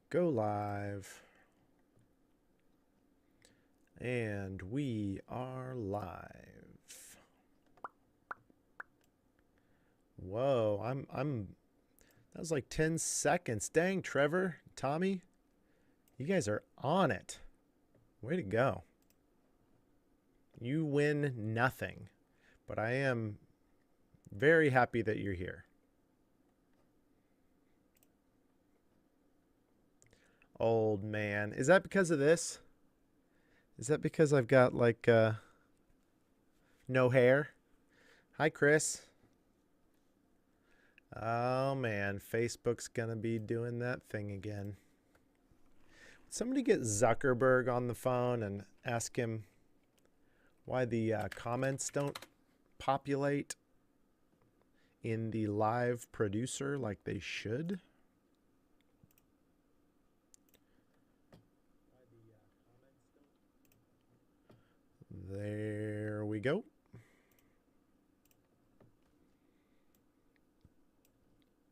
Go live. And we are live. Whoa, that was like 10 seconds. Dang, Trevor, Tommy, you guys are on it. Way to go. You win nothing, but I am very happy that you're here. Old man. Is that because of this? Is that because I've got like no hair? Hi, Chris. Oh man, Facebook's gonna be doing that thing again. Somebody get Zuckerberg on the phone and ask him why the comments don't populate in the live producer like they should. There we go.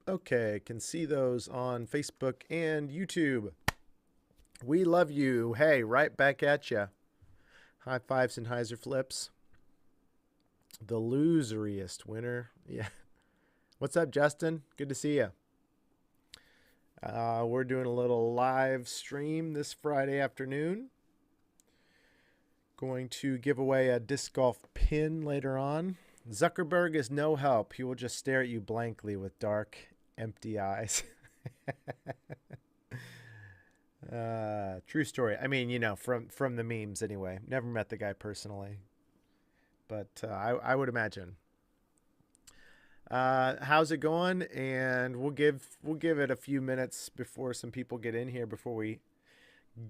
Okay, can see those on Facebook and YouTube. We love you. Hey, right back at you. High fives and hyzer flips. The loseriest winner. Yeah. What's up, Justin? Good to see you. We're doing a little live stream this Friday afternoon. Going to give away a disc golf pin later on. Zuckerberg is no help. He will just stare at you blankly with dark, empty eyes. True story. I mean, you know, from the memes anyway. Never met the guy personally, but I would imagine. How's it going? And we'll give it a few minutes before some people get in here before we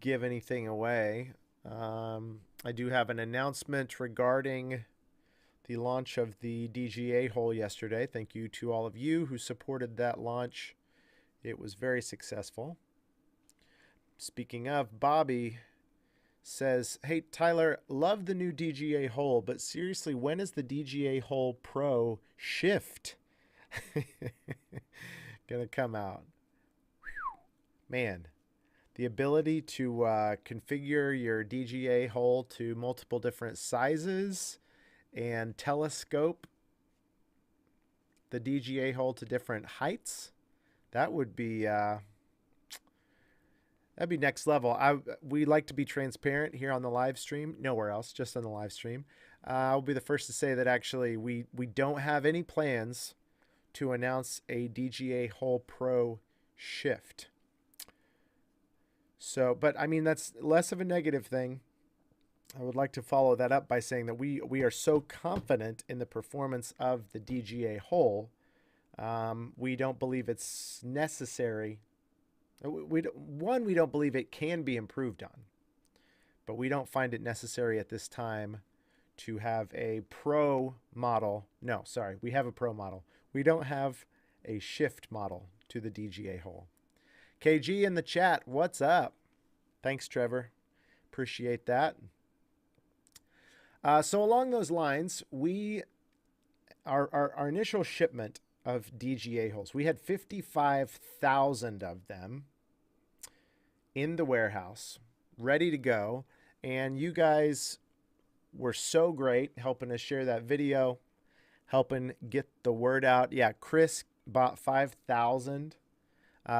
give anything away. I do have an announcement regarding the launch of the DGA hole yesterday. Thank you to all of you who supported that launch. It was very successful. Speaking of, Bobby says, hey, Tyler, love the new DGA hole, but seriously, when is the DGA hole Pro shift gonna come out? Man, the ability to configure your DGA hole to multiple different sizes and telescope the DGA hole to different heights, that would be that'd be next level. We like to be transparent here on the live stream, nowhere else, just on the live stream. I'll be the first to say that actually we don't have any plans to announce a DGA hole Pro shift. So, but I mean, that's less of a negative thing. I would like to follow that up by saying that we are so confident in the performance of the DGA hole, we don't believe it's necessary. We don't believe it can be improved on, but we don't find it necessary at this time to have a pro model. No, sorry, we have a pro model. We don't have a shift model to the DGA hole. KG in the chat, what's up? Thanks, Trevor. Appreciate that. So along those lines, our initial shipment of DGA holes, we had 55,000 of them in the warehouse, ready to go. And you guys were so great helping us share that video, helping get the word out. Yeah, Chris bought 5,000.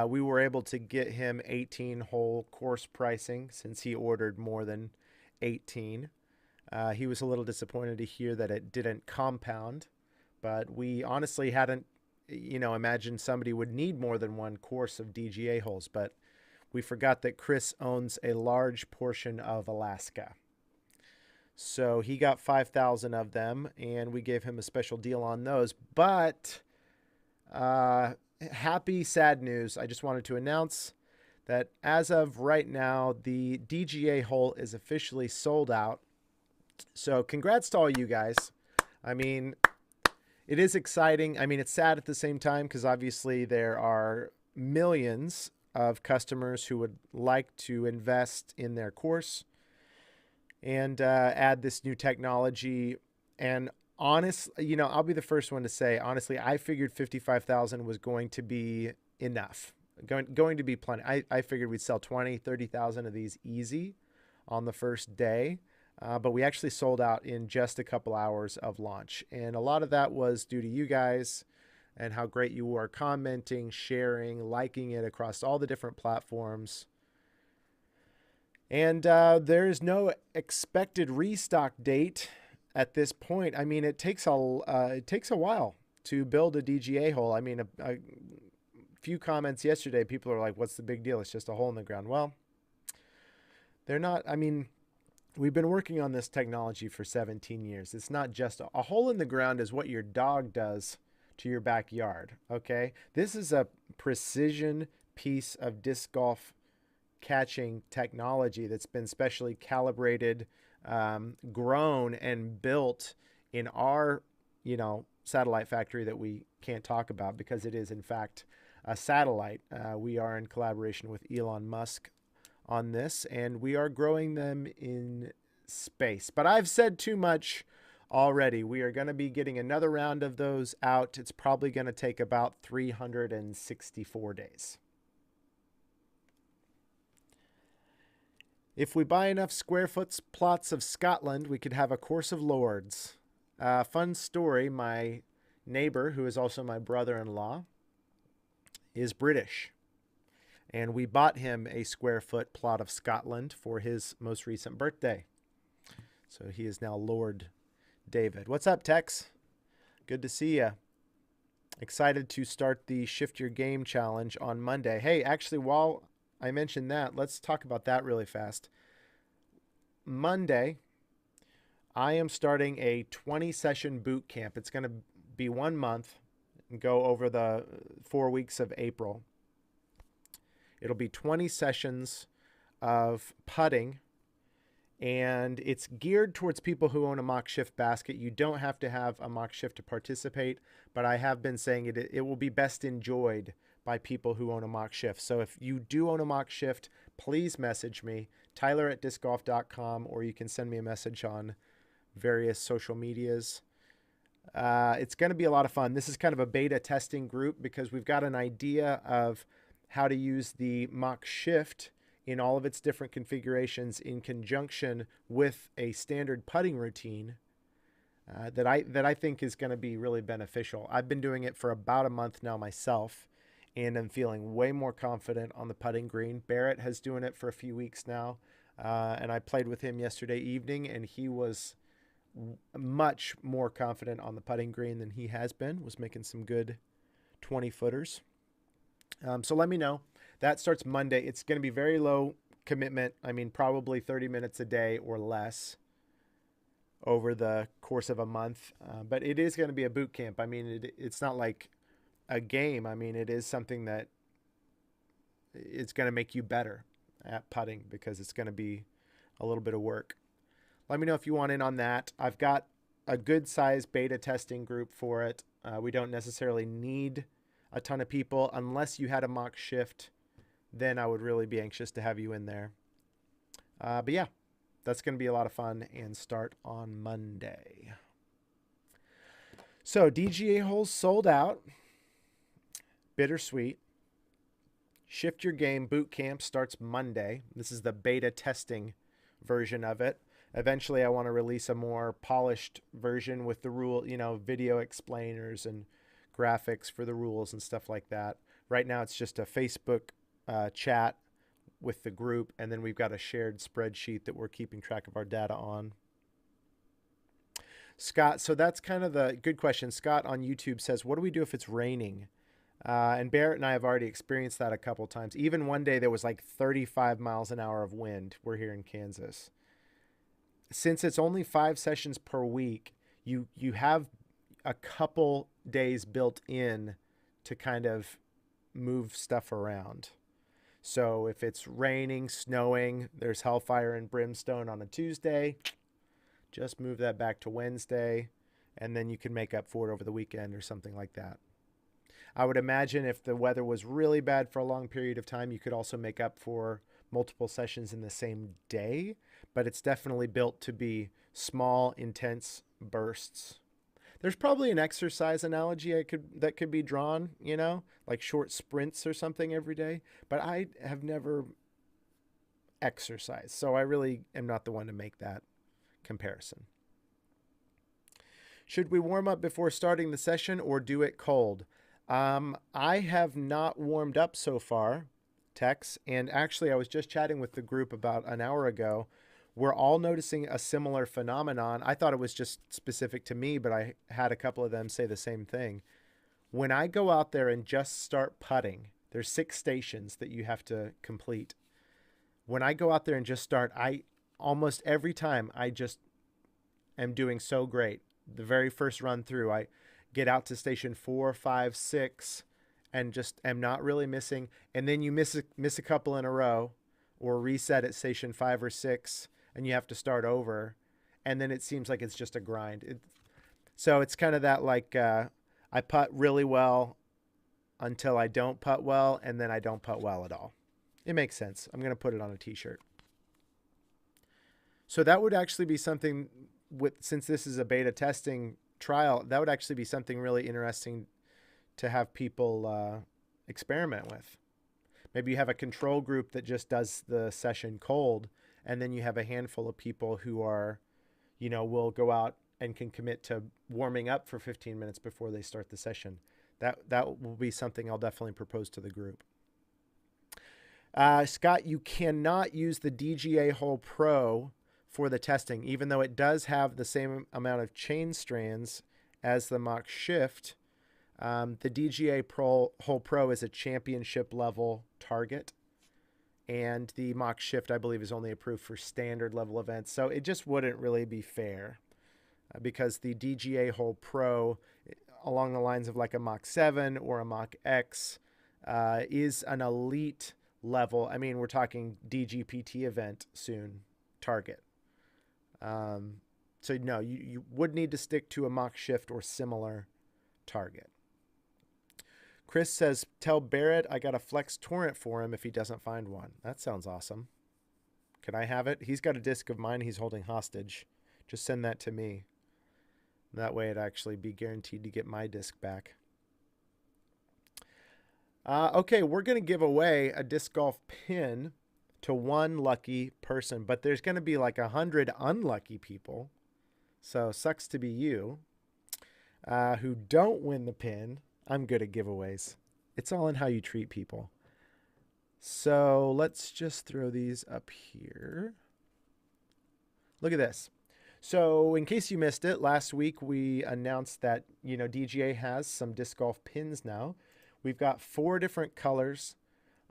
We were able to get him 18 hole course pricing since he ordered more than 18. He was a little disappointed to hear that it didn't compound, but we honestly hadn't, imagined somebody would need more than one course of DGA holes, but we forgot that Chris owns a large portion of Alaska. So he got 5,000 of them, and we gave him a special deal on those. But happy, sad news. I just wanted to announce that as of right now, the DGA hole is officially sold out. So congrats to all you guys. I mean, it is exciting. I mean, it's sad at the same time because obviously there are millions of customers who would like to invest in their course and add this new technology. And I'll be the first one to say, honestly, I figured 55,000 was going to be enough, going to be plenty. I figured we'd sell 20, 30,000 of these easy on the first day. But we actually sold out in just a couple hours of launch. And a lot of that was due to you guys and how great you were commenting, sharing, liking it across all the different platforms. And there is no expected restock date at this point. I mean, it takes a while to build a DGA hole. I mean, a few comments yesterday, people are like, "What's the big deal? It's just a hole in the ground." Well, they're not. I mean, we've been working on this technology for 17 years. It's not just a hole in the ground is what your dog does to your backyard. Okay, this is a precision piece of disc golf catching technology that's been specially calibrated, grown, and built in our, satellite factory that we can't talk about because it is in fact a satellite. We are in collaboration with Elon Musk on this, and we are growing them in space. But I've said too much already. We are going to be getting another round of those out. It's probably going to take about 364 days. If we buy enough square foot plots of Scotland, we could have a course of lords. Fun story, my neighbor, who is also my brother-in-law, is British. And we bought him a square foot plot of Scotland for his most recent birthday. So he is now Lord David. What's up, Tex? Good to see you. Excited to start the Shift Your Game Challenge on Monday. Hey, actually, while I mentioned that, let's talk about that really fast. Monday, I am starting a 20-session boot camp. It's going to be 1 month and go over the 4 weeks of April. It'll be 20 sessions of putting, and it's geared towards people who own a mock shift basket. You don't have to have a mock shift to participate, but I have been saying it will be best enjoyed by people who own a mock shift. So if you do own a mock shift, please message me, tyler@discgolf.com, or you can send me a message on various social medias. It's going to be a lot of fun. This is kind of a beta testing group because we've got an idea of how to use the mock shift in all of its different configurations in conjunction with a standard putting routine that I think is going to be really beneficial. I've been doing it for about a month now myself, and I'm feeling way more confident on the putting green. Barrett has doing it for a few weeks now, and I played with him yesterday evening, and he was much more confident on the putting green than he has been, was making some good 20-footers. So let me know. That starts Monday. It's going to be very low commitment. I mean, probably 30 minutes a day or less over the course of a month. But it is going to be a boot camp. I mean, it's not like a game. I mean, it is something that it's going to make you better at putting because it's going to be a little bit of work. Let me know if you want in on that. I've got a good size beta testing group for it. We don't necessarily need a ton of people unless you had a mock shift. Then I would really be anxious to have you in there. But yeah, that's going to be a lot of fun and start on Monday. So DGA holes sold out. Bittersweet. Shift Your Game boot camp starts Monday. This is the beta testing version of it. Eventually, I want to release a more polished version with the rule, video explainers and graphics for the rules and stuff like that. Right now, it's just a Facebook chat with the group, and then we've got a shared spreadsheet that we're keeping track of our data on. Scott, so that's kind of the good question. Scott on YouTube says, what do we do if it's raining? And Barrett and I have already experienced that a couple times. Even one day there was like 35 miles an hour of wind. We're here in Kansas. Since it's only 5 sessions per week, you have a couple days built in to kind of move stuff around. So if it's raining, snowing, there's hellfire and brimstone on a Tuesday, just move that back to Wednesday, and then you can make up for it over the weekend or something like that. I would imagine if the weather was really bad for a long period of time, you could also make up for multiple sessions in the same day, but it's definitely built to be small, intense bursts. There's probably an exercise analogy that could be drawn, you know, like short sprints or something every day, but I have never exercised, so I really am not the one to make that comparison. Should we warm up before starting the session or do it cold? I have not warmed up so far, Tex, and actually I was just chatting with the group about an hour ago. We're all noticing a similar phenomenon. I thought it was just specific to me, but I had a couple of them say the same thing. When I go out there and just start putting, there's 6 stations that you have to complete. When I go out there and just start, I almost every time I just am doing so great. The very first run through, I get out to station 4, 5, 6, and just am not really missing. And then you miss a couple in a row, or reset at station 5 or 6, and you have to start over. And then it seems like it's just a grind. So it's kind of that like I putt really well until I don't putt well, and then I don't putt well at all. It makes sense. I'm going to put it on a t-shirt. So that would actually be something since this is a beta testing trial, that would actually be something really interesting to have people experiment with. Maybe you have a control group that just does the session cold, and then you have a handful of people who are, you know, will go out and can commit to warming up for 15 minutes before they start the session. That will be something I'll definitely propose to the group. Scott, you cannot use the DGA Hole Pro for the testing, even though it does have the same amount of chain strands as the Mach Shift. The DGA Hole Pro is a championship level target, and the Mach Shift, I believe, is only approved for standard level events. So it just wouldn't really be fair because the DGA Hole Pro, along the lines of like a Mach 7 or a Mach X, is an elite level. I mean, we're talking DGPT event soon target. So no, you would need to stick to a Mach Shift or similar target. Chris says, tell Barrett I got a Flex Torrent for him if he doesn't find one. That sounds awesome. Can I have it? He's got a disc of mine he's holding hostage. Just send that to me. That way it'd actually be guaranteed to get my disc back. Okay, we're going to give away a disc golf pin to one lucky person, but there's going to be like 100 unlucky people. So sucks to be you who don't win the pin. I'm good at giveaways. It's all in how you treat people. So let's just throw these up here. Look at this. So in case you missed it, last week we announced that, you know, DGA has some disc golf pins now. We've got 4 different colors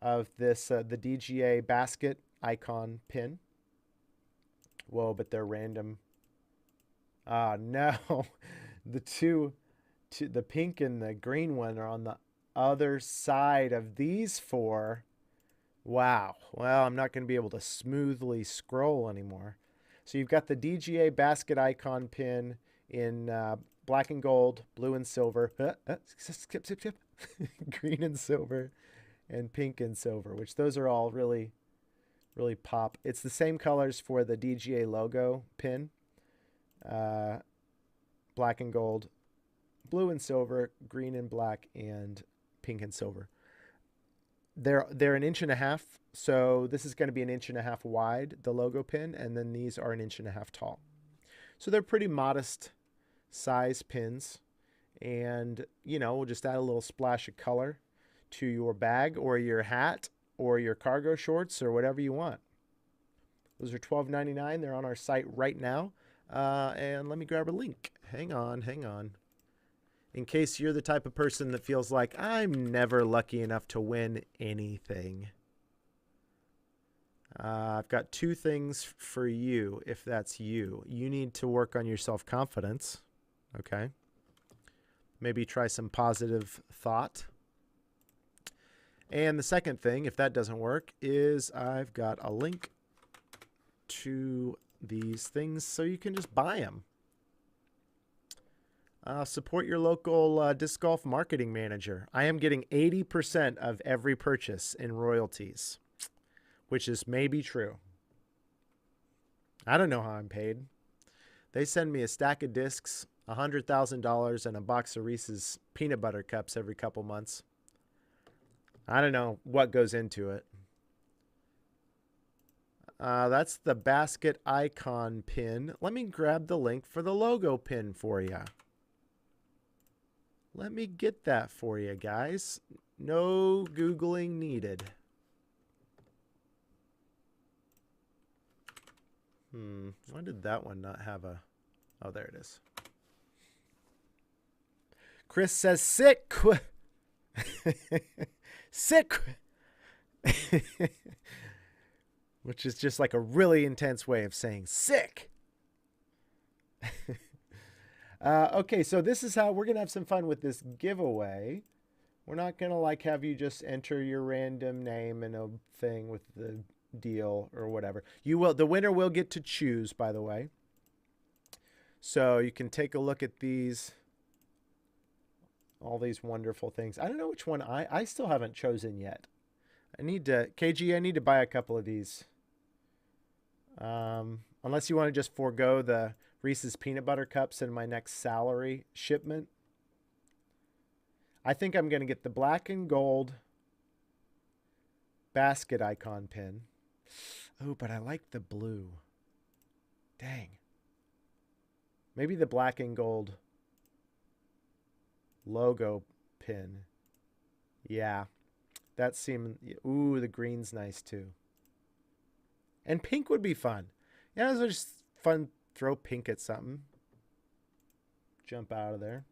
of this, the DGA basket icon pin. Whoa, but they're random. No, the pink and the green one are on the other side of these 4. Wow. Well, I'm not going to be able to smoothly scroll anymore. So you've got the DGA basket icon pin in black and gold, blue and silver. Skip. Green and silver, and pink and silver, which those are all really, really pop. It's the same colors for the DGA logo pin. Black and gold, blue and silver, green and black, and pink and silver. They're 1.5 inches, so this is going to be 1.5 inches wide, the logo pin, and then these are 1.5 inches tall. So they're pretty modest size pins, and you know, we'll just add a little splash of color to your bag or your hat or your cargo shorts or whatever you want. Those are $12.99. They're on our site right now. And let me grab a link. Hang on. In case you're the type of person that feels like, I'm never lucky enough to win anything. I've got 2 things for you if that's you. You need to work on your self-confidence. Okay. Maybe try some positive thought. And the second thing, if that doesn't work, is I've got a link to these things so you can just buy them. Support your local disc golf marketing manager. I am getting 80% of every purchase in royalties, which is maybe true. I don't know how I'm paid. They send me a stack of discs, $100,000, and a box of Reese's peanut butter cups every couple months. I don't know what goes into it. That's the basket icon pin. Let me grab the link for the logo pin for you. Let me get that for you, guys. No Googling needed. Why did that one not have a... Oh, there it is. Chris says sick. Sick. Which is just like a really intense way of saying sick. Okay, so this is how we're going to have some fun with this giveaway. We're not going to like have you just enter your random name and a thing with the deal or whatever. You will, the winner will get to choose, by the way. So you can take a look at these, all these wonderful things. I don't know which one I still haven't chosen yet. I need to, KG, I need to buy a couple of these. Unless you want to just forego the Reese's peanut butter cups in my next salary shipment. I think I'm going to get the black and gold basket icon pin. Oh, but I like the blue. Dang. Maybe the black and gold logo pin. Yeah. That seemed... Ooh, the green's nice too. And pink would be fun. Yeah, it was just fun. Throw pink at something. Jump out of there.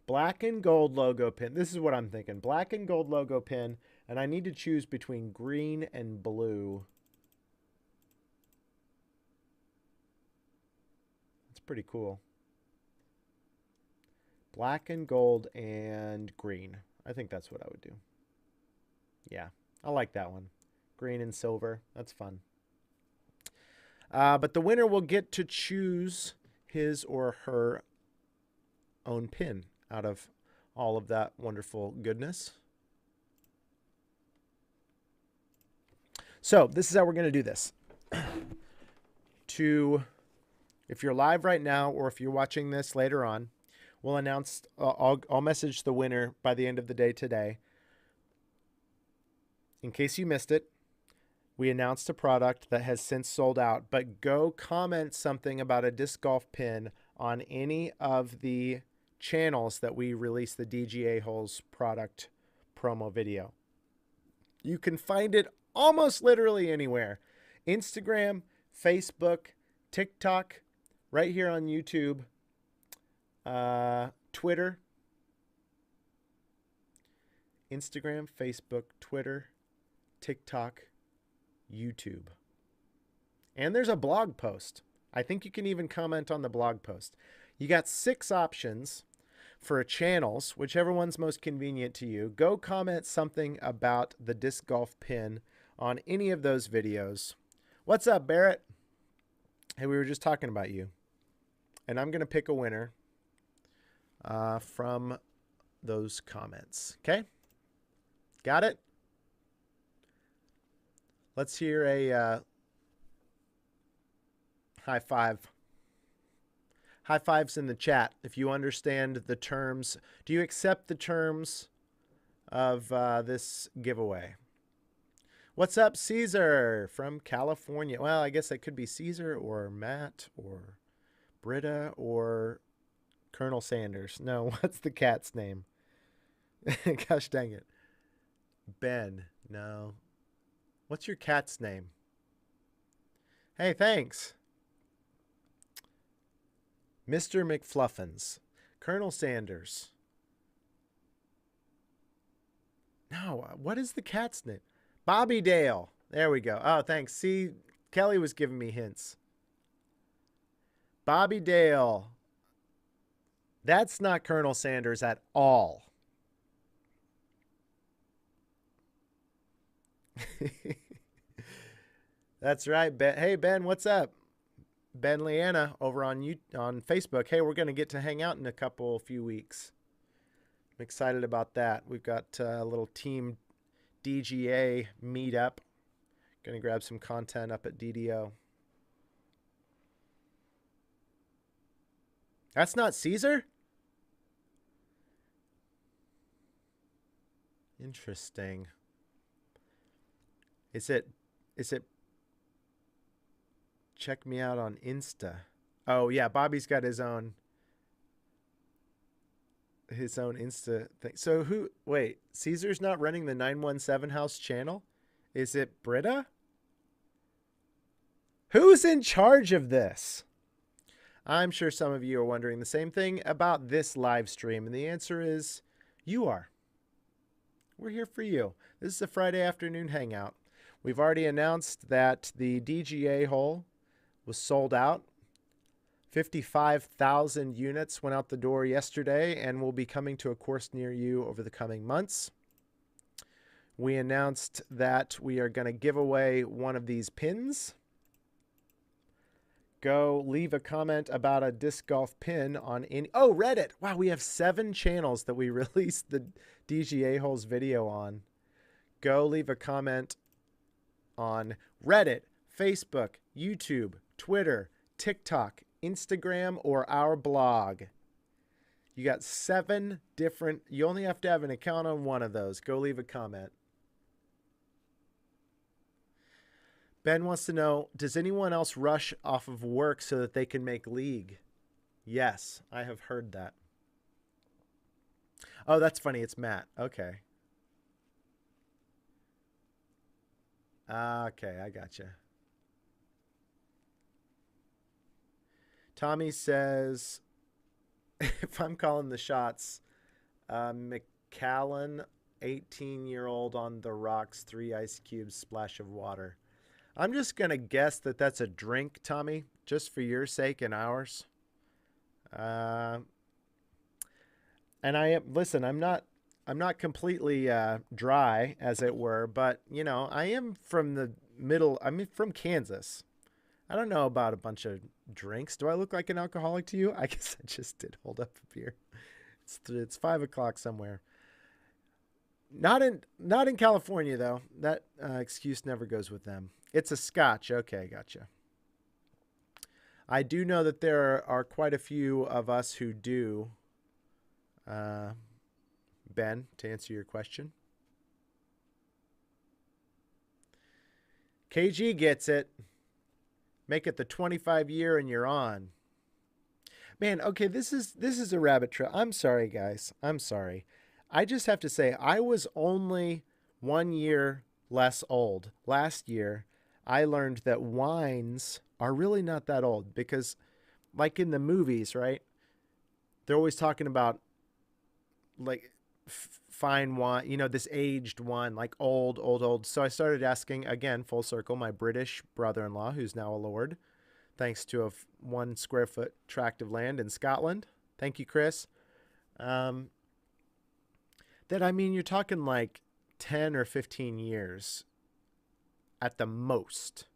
Black and gold logo pin. This is what I'm thinking. Black and gold logo pin. And I need to choose between green and blue. That's pretty cool. Black and gold and green. I think that's what I would do. Yeah, I like that one. Green and silver. That's fun. But the winner will get to choose his or her own pin out of all of that wonderful goodness. So this is how we're going to do this. If you're live right now or if you're watching this later on, we'll announce, I'll message the winner by the end of the day today. In case you missed it, we announced a product that has since sold out, but go comment something about a disc golf pin on any of the channels that we release the DGA holes product promo video. You can find it almost literally anywhere. Instagram, Facebook, TikTok, right here on YouTube, Twitter, Instagram, Facebook, Twitter, TikTok, YouTube. And there's a blog post. I think you can even comment on the blog post. You got 6 options for channels, whichever one's most convenient to you. Go comment something about the disc golf pin on any of those videos. What's up, Barrett? Hey, we were just talking about you. And I'm going to pick a winner from those comments. Okay? Got it? Let's hear a high five. High fives in the chat if you understand the terms. Do you accept the terms of this giveaway? What's up, Caesar from California? Well, I guess that could be Caesar or Matt or Britta or Colonel Sanders. No, what's the cat's name? Gosh dang it. Ben. No. What's your cat's name? Hey, thanks. Mr. McFluffins. Colonel Sanders. No, what is the cat's name? Bobby Dale. There we go. Oh, thanks. See, Kelly was giving me hints. Bobby Dale. That's not Colonel Sanders at all. That's right, Ben. Hey, Ben, what's up? Ben Leanna over on Facebook. Hey, we're going to get to hang out in a few weeks. I'm excited about that. We've got a little team DGA meetup. Going to grab some content up at DDO. That's not Caesar? Interesting. Is it check me out on Insta? Oh yeah, Bobby's got his own Insta thing. So wait, Caesar's not running the 917 House channel? Is it Britta? Who's in charge of this? I'm sure some of you are wondering the same thing about this live stream, and the answer is you are. We're here for you. This is a Friday afternoon hangout. We've already announced that the DGA hole was sold out. 55,000 units went out the door yesterday and will be coming to a course near you over the coming months. We announced that we are going to give away one of these pins. Go leave a comment about a disc golf pin on any... Oh, Reddit. Wow, we have 7 channels that we released the DGA holes video on. Go leave a comment on Reddit, Facebook, YouTube, Twitter, TikTok, Instagram, or our blog. You got 7 different... You only have to have an account on one of those. Go leave a comment. Ben wants to know, does anyone else rush off of work so that they can make League? Yes, I have heard that. Oh, that's funny. It's Matt. Okay. Okay, I gotcha. Tommy says, if I'm calling the shots, McCallan, 18-year-old on the rocks, 3 ice cubes, splash of water. I'm just going to guess that that's a drink, Tommy, just for your sake and ours. And listen, I'm not completely dry, as it were, but, you know, I am from the middle. I'm from Kansas. I don't know about a bunch of drinks. Do I look like an alcoholic to you? I guess I just did hold up a beer. It's 5 o'clock somewhere. Not in California, though. That excuse never goes with them. It's a scotch. Okay, gotcha. I do know that there are quite a few of us who do. Ben, to answer your question. KG gets it. Make it the 25 year and you're on. Man, okay, this is a rabbit trail. I'm sorry, guys. I'm sorry. I just have to say, I was only 1 year less old. Last year, I learned that wines are really not that old because, like in the movies, right? They're always talking about, like, fine wine, you know, this aged wine, like old. So I started asking, again, full circle, my British brother-in-law, who's now a lord, thanks to a 1 square foot tract of land in Scotland. Thank you, Chris. That, I mean, you're talking like 10 or 15 years at the most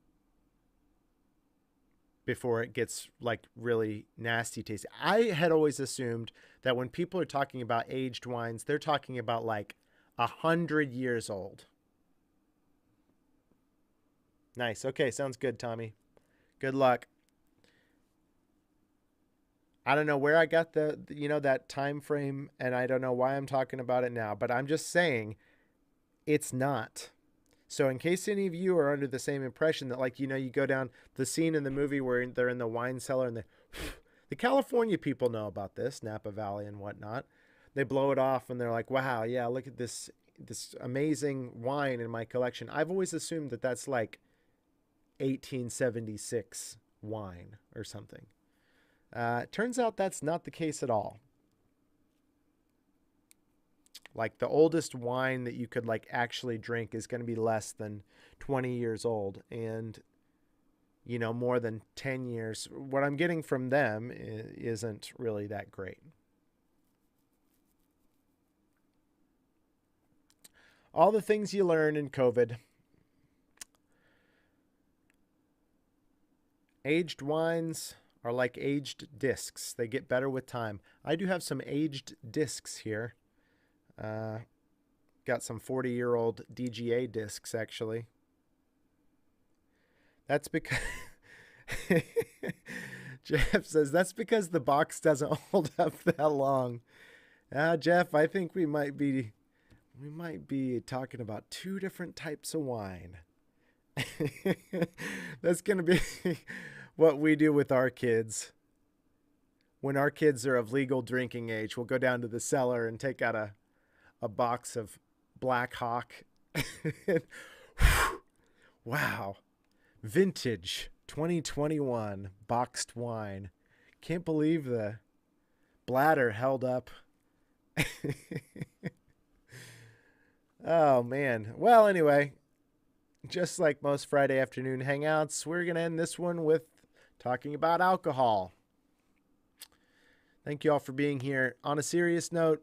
before it gets like really nasty tasting. I had always assumed that when people are talking about aged wines, they're talking about like 100 years old. Nice. Okay. Sounds good, Tommy. Good luck. I don't know where I got the that time frame, and I don't know why I'm talking about it now, but I'm just saying it's not. So in case any of you are under the same impression that, like, you know, you go down the scene in the movie where they're in the wine cellar and the California people know about this, Napa Valley and whatnot. They blow it off and they're like, wow, yeah, look at this amazing wine in my collection. I've always assumed that that's like 1876 wine or something. Turns out that's not the case at all. Like the oldest wine that you could like actually drink is going to be less than 20 years old, and you know, more than 10 years. What I'm getting from them isn't really that great. All the things you learn in COVID. Aged wines are like aged discs. They get better with time. I do have some aged discs here. Got some 40-year-old DGA discs, actually. That's because... Jeff says, that's because the box doesn't hold up that long. Jeff, I think we might be talking about two different types of wine. That's going to be what we do with our kids. When our kids are of legal drinking age, we'll go down to the cellar and take out a box of Black Hawk. Wow. Vintage 2021 boxed wine. Can't believe the bladder held up. Oh, man. Well, anyway, just like most Friday afternoon hangouts, we're going to end this one with talking about alcohol. Thank you all for being here. On a serious note,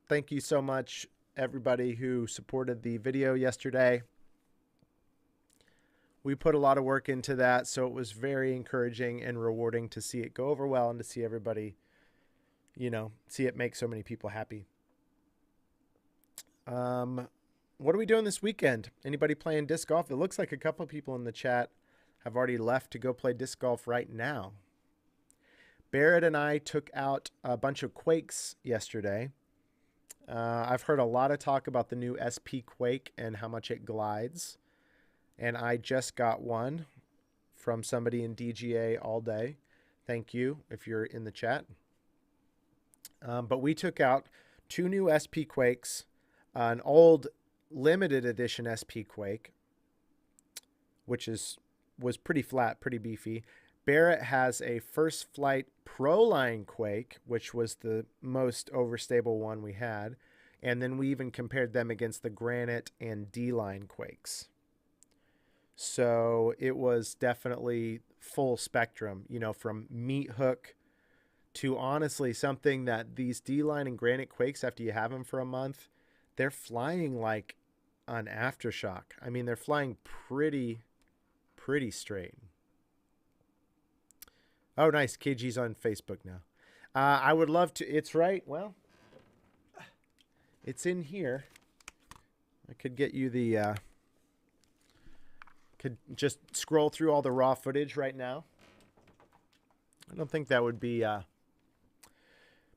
thank you so much, everybody who supported the video yesterday. We put a lot of work into that, so it was very encouraging and rewarding to see it go over well and to see everybody, see it make so many people happy. What are we doing this weekend? Anybody playing disc golf? It looks like a couple of people in the chat have already left to go play disc golf right now. Barrett and I took out a bunch of Quakes yesterday. I've heard a lot of talk about the new SP Quake and how much it glides. And I just got one from somebody in DGA all day. Thank you if you're in the chat. But we took out two new SP Quakes, an old limited edition SP Quake, which was pretty flat, pretty beefy. Barrett has a First Flight Pro Line Quake, which was the most overstable one we had. And then we even compared them against the Granite and D-Line Quakes. So it was definitely full spectrum, from meat hook to honestly something that these D-Line and Granite Quakes, after you have them for a month, they're flying like an aftershock. I mean, they're flying pretty straight. Oh, nice. KG's on Facebook now. I would love to. It's right. Well, it's in here. I could get you the... Could just scroll through all the raw footage right now. I don't think that would be...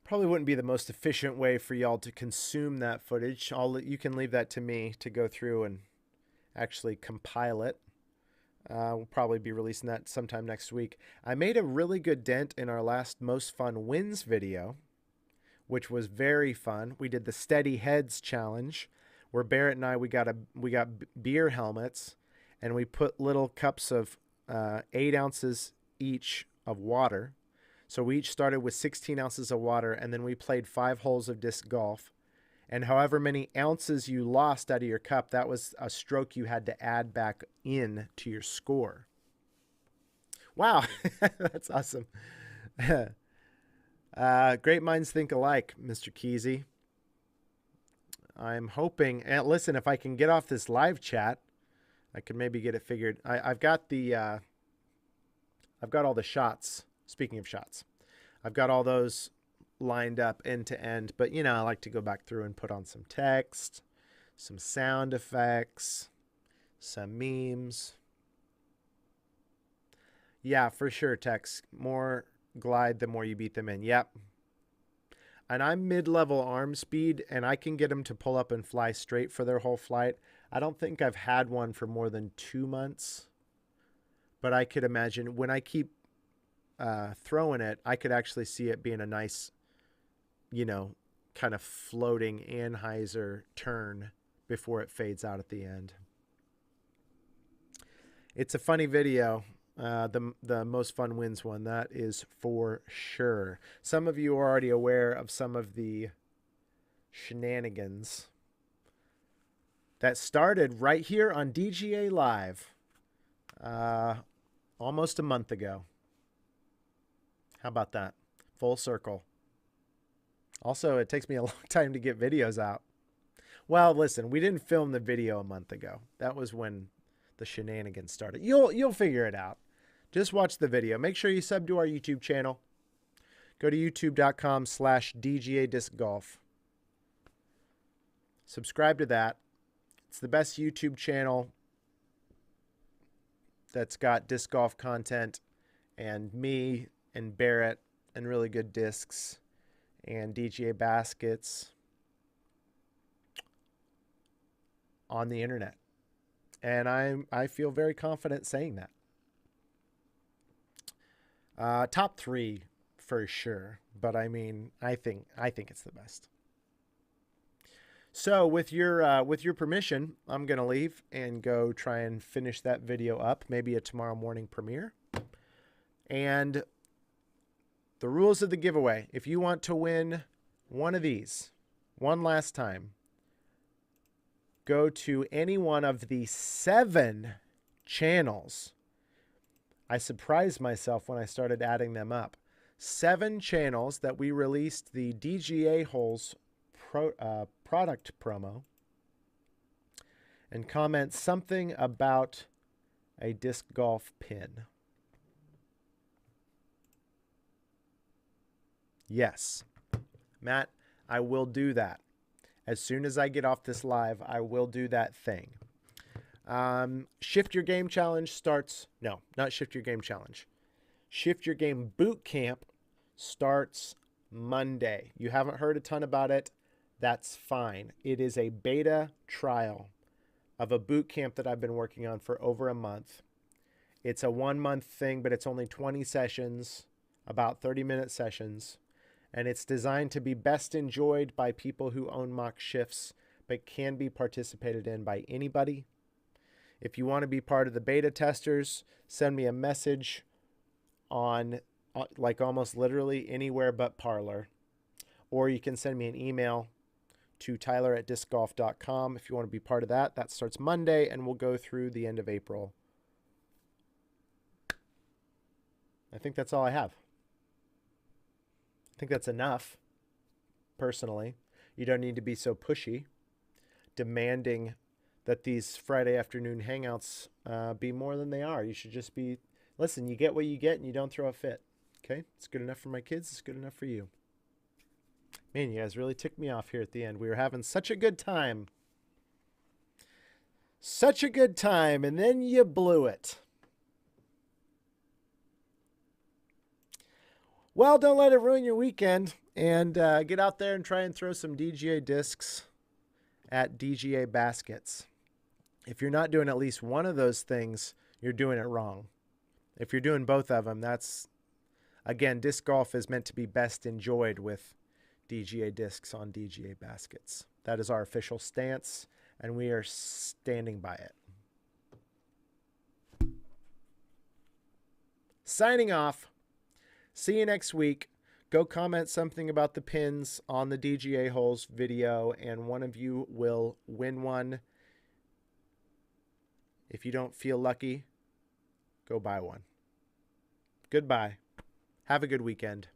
probably wouldn't be the most efficient way for y'all to consume that footage. You can leave that to me to go through and actually compile it. We'll probably be releasing that sometime next week. I made a really good dent in our last Most Fun Wins video, which was very fun. We did the Steady Heads challenge, where Barrett and I, we got beer helmets, and we put little cups of 8 ounces each of water. So we each started with 16 ounces of water, and then we played 5 holes of disc golf. And however many ounces you lost out of your cup, that was a stroke you had to add back in to your score. Wow, that's awesome. Great minds think alike, Mr. Keezy. I'm hoping, and listen, if I can get off this live chat, I could maybe get it figured. I've got all the shots. Speaking of shots, I've got all those lined up end to end, but I like to go back through and put on some text, some sound effects, some memes. Yeah, for sure, Tex. More glide, the more you beat them in. Yep. And I'm mid-level arm speed, and I can get them to pull up and fly straight for their whole flight. I don't think I've had one for more than 2 months, but I could imagine when I keep throwing it, I could actually see it being a nice, kind of floating Anheuser turn before it fades out at the end. It's a funny video. The Most Fun Wins one, that is for sure. Some of you are already aware of some of the shenanigans that started right here on DGA Live almost a month ago. How about that? Full circle. Also, it takes me a long time to get videos out. Well, listen, we didn't film the video a month ago. That was when the shenanigans started. You'll figure it out. Just watch the video. Make sure you sub to our YouTube channel. Go to youtube.com/DGA Disc Golf. Subscribe to that. It's the best YouTube channel that's got disc golf content and me and Barrett and really good discs and DGA baskets on the internet. And I feel very confident saying that. Top 3 for sure, but I mean, I think it's the best. So with your permission, I'm gonna leave and go try and finish that video up. Maybe a tomorrow morning premiere. And the rules of the giveaway: if you want to win one of these one last time, go to any one of the 7 channels. I surprised myself when I started adding them up. 7 channels that we released the DGA holes product promo, and comment something about a disc golf pin. Yes, Matt, I will do that. As soon as I get off this live, I will do that thing. Shift Your Game Challenge starts... No, not Shift Your Game Challenge. Shift Your Game Boot Camp starts Monday. You haven't heard a ton about it. That's fine. It is a beta trial of a boot camp that I've been working on for over a month. It's a 1-month thing, but it's only 20 sessions, about 30-minute sessions. And it's designed to be best enjoyed by people who own mock shifts, but can be participated in by anybody. If you want to be part of the beta testers, send me a message on like almost literally anywhere but Parler. Or you can send me an email to tyler@discgolf.com if you want to be part of that. That starts Monday and will go through the end of April. I think that's all I have. I think that's enough, personally. You don't need to be so pushy, demanding that these Friday afternoon hangouts be more than they are. You should just be, listen, you get what you get and you don't throw a fit. Okay? It's good enough for my kids. It's good enough for you. Man, you guys really ticked me off here at the end. We were having such a good time. Such a good time, and then you blew it. Well, don't let it ruin your weekend, and get out there and try and throw some DGA discs at DGA baskets. If you're not doing at least one of those things, you're doing it wrong. If you're doing both of them, that's, again, disc golf is meant to be best enjoyed with DGA discs on DGA baskets. That is our official stance, and we are standing by it. Signing off. See you next week. Go comment something about the pins on the DGA holes video, and one of you will win one. If you don't feel lucky, go buy one. Goodbye. Have a good weekend.